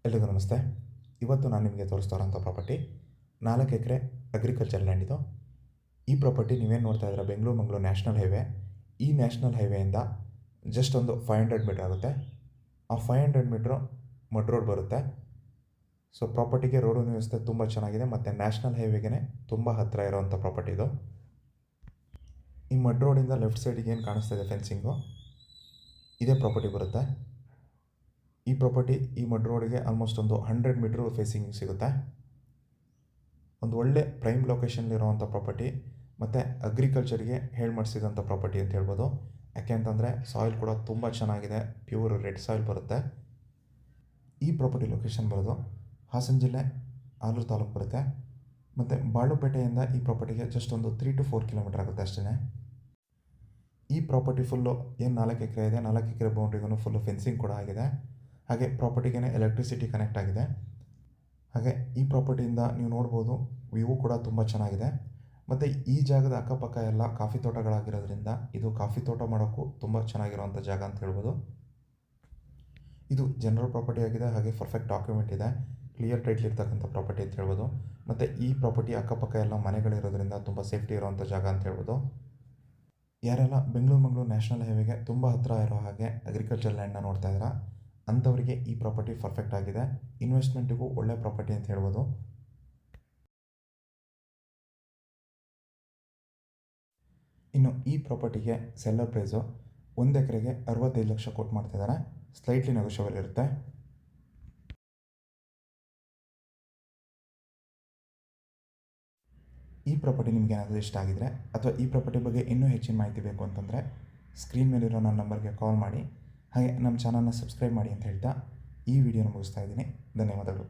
ಎಲ್ರಿಗೂ ನಮಸ್ತೆ. ಇವತ್ತು ನಾನು ನಿಮಗೆ ತೋರಿಸ್ತಾ ಇರೋಂಥ ಪ್ರಾಪರ್ಟಿ 4 ಎಕರೆ ಅಗ್ರಿಕಲ್ಚರ್ ಲ್ಯಾಂಡ್ ಇದು. ಈ ಪ್ರಾಪರ್ಟಿ ನೀವೇನು ನೋಡ್ತಾ ಇದ್ದೀರಾ, ಬೆಂಗಳೂರು ಮಂಗಳೂರು ನ್ಯಾಷನಲ್ ಹೈವೇ. ಈ ನ್ಯಾಷನಲ್ ಹೈವೇಯಿಂದ ಜಸ್ಟ್ ಒಂದು 500 ಮೀಟರ್ ಆಗುತ್ತೆ. ಆ 500 ಮೀಟ್ರು ಮಡ್ ರೋಡ್ ಬರುತ್ತೆ. ಸೊ ಪ್ರಾಪರ್ಟಿಗೆ ರೋಡು ವ್ಯವಸ್ಥೆ ತುಂಬ ಚೆನ್ನಾಗಿದೆ ಮತ್ತು ನ್ಯಾಷನಲ್ ಹೈವೇಗೆ ತುಂಬ ಹತ್ತಿರ ಇರೋವಂಥ ಪ್ರಾಪರ್ಟಿ ಇದು. ಈ ಮಡ್ ರೋಡಿಂದ ಲೆಫ್ಟ್ ಸೈಡಿಗೆ ಏನು ಕಾಣಿಸ್ತಾ ಇದೆ ಫೆನ್ಸಿಂಗು, ಇದೇ ಪ್ರಾಪರ್ಟಿ ಬರುತ್ತೆ. ಈ ಪ್ರಾಪರ್ಟಿ ಈ ಮಡ್ ರೋಡಿಗೆ ಆಲ್ಮೋಸ್ಟ್ ಒಂದು 100 ಮೀಟ್ರು ಫೇಸಿಂಗ್ ಸಿಗುತ್ತೆ. ಒಂದು ಒಳ್ಳೆ ಪ್ರೈಮ್ ಲೊಕೇಶನ್ಲಿರುವಂಥ ಪ್ರಾಪರ್ಟಿ ಮತ್ತು ಅಗ್ರಿಕಲ್ಚರ್ಗೆ ಹೇಳಿ ಮಾಡಿಸಿದಂಥ ಪ್ರಾಪರ್ಟಿ ಅಂತ ಹೇಳ್ಬೋದು. ಯಾಕೆ ಅಂತಂದರೆ ಸಾಯಿಲ್ ಕೂಡ ತುಂಬ ಚೆನ್ನಾಗಿದೆ, ಪ್ಯೂರ್ ರೆಡ್ ಸಾಯಿಲ್ ಬರುತ್ತೆ. ಈ ಪ್ರಾಪರ್ಟಿ ಲೊಕೇಶನ್ ಬರೋದು ಹಾಸನ ಜಿಲ್ಲೆ ಆಲೂರು ತಾಲೂಕು ಬರುತ್ತೆ ಮತ್ತು ಬಾಳುಪೇಟೆಯಿಂದ ಈ ಪ್ರಾಪರ್ಟಿಗೆ ಜಸ್ಟ್ ಒಂದು 3 to 4 ಕಿಲೋಮೀಟರ್ ಆಗುತ್ತೆ ಅಷ್ಟೇ. ಈ ಪ್ರಾಪರ್ಟಿ ಫುಲ್ಲು ಏನು 4 ಎಕರೆ ಇದೆ, 4 ಎಕರೆ ಬೌಂಡ್ರಿಗೂ ಫುಲ್ಲು ಫೆನ್ಸಿಂಗ್ ಕೂಡ ಆಗಿದೆ. ಹಾಗೆ ಪ್ರಾಪರ್ಟಿಗೆ ಎಲೆಕ್ಟ್ರಿಸಿಟಿ ಕನೆಕ್ಟ್ ಆಗಿದೆ. ಹಾಗೆ ಈ ಪ್ರಾಪರ್ಟಿಯಿಂದ ನೀವು ನೋಡ್ಬೋದು, ವ್ಯೂ ಕೂಡ ತುಂಬ ಚೆನ್ನಾಗಿದೆ. ಮತ್ತು ಈ ಜಾಗದ ಅಕ್ಕಪಕ್ಕ ಎಲ್ಲ ಕಾಫಿ ತೋಟಗಳಾಗಿರೋದ್ರಿಂದ ಇದು ಕಾಫಿ ತೋಟ ಮಾಡೋಕ್ಕೂ ತುಂಬ ಚೆನ್ನಾಗಿರುವಂಥ ಜಾಗ ಅಂತ ಹೇಳ್ಬೋದು. ಇದು ಜನರಲ್ ಪ್ರಾಪರ್ಟಿ ಆಗಿದೆ, ಹಾಗೆ ಪರ್ಫೆಕ್ಟ್ ಡಾಕ್ಯುಮೆಂಟ್ ಇದೆ, ಕ್ಲಿಯರ್ ಟೈಟ್ಲ್ ಇರ್ತಕ್ಕಂಥ ಪ್ರಾಪರ್ಟಿ ಅಂತ ಹೇಳ್ಬೋದು. ಮತ್ತು ಈ ಪ್ರಾಪರ್ಟಿ ಅಕ್ಕಪಕ್ಕ ಎಲ್ಲ ಮನೆಗಳಿರೋದ್ರಿಂದ ತುಂಬ ಸೇಫ್ಟಿ ಇರುವಂಥ ಜಾಗ ಅಂತ ಹೇಳ್ಬೋದು. ಯಾರೆಲ್ಲ ಬೆಂಗಳೂರು ಮಂಗಳೂರು ನ್ಯಾಷನಲ್ ಹೈವೇಗೆ ತುಂಬ ಹತ್ತಿರ ಇರೋ ಹಾಗೆ ಅಗ್ರಿಕಲ್ಚರ್ ಲ್ಯಾಂಡ್ನ ನೋಡ್ತಾ ಇದ್ದೀರಾ, ಅಂಥವರಿಗೆ ಈ ಪ್ರಾಪರ್ಟಿ ಪರ್ಫೆಕ್ಟ್ ಆಗಿದೆ. ಇನ್ವೆಸ್ಟ್ಮೆಂಟಿಗೂ ಒಳ್ಳೆ ಪ್ರಾಪರ್ಟಿ ಅಂತ ಹೇಳ್ಬೋದು. ಇನ್ನು ಈ ಪ್ರಾಪರ್ಟಿಗೆ ಸೆಲ್ಲರ್ ಪ್ರೈಸು 1 ಎಕರೆಗೆ 65 ಲಕ್ಷ ಕೊಟ್ಟು ಮಾಡ್ತಿದ್ದಾರೆ. ಸ್ಲೈಟ್ಲಿ ನೆಗೋಷಿಯಬಲ್ ಇರುತ್ತೆ. ಈ ಪ್ರಾಪರ್ಟಿ ನಿಮಗೆ ಏನಾದರೂ ಇಷ್ಟ ಆಗಿದರೆ ಅಥವಾ ಈ ಪ್ರಾಪರ್ಟಿ ಬಗ್ಗೆ ಇನ್ನೂ ಹೆಚ್ಚಿನ ಮಾಹಿತಿ ಬೇಕು ಅಂತಂದರೆ ಸ್ಕ್ರೀನ್ ಮೇಲಿರೋ ನನ್ನ ನಂಬರ್ಗೆ ಕಾಲ್ ಮಾಡಿ, ಹಾಗೆ ನಮ್ಮ ಚಾನಲ್ನ ಸಬ್ಸ್ಕ್ರೈಬ್ ಮಾಡಿ ಅಂತ ಹೇಳ್ತಾ ಈ ವಿಡಿಯೋನ ಮುಗಿಸ್ತಾ ಇದ್ದೀನಿ. ಧನ್ಯವಾದಗಳು.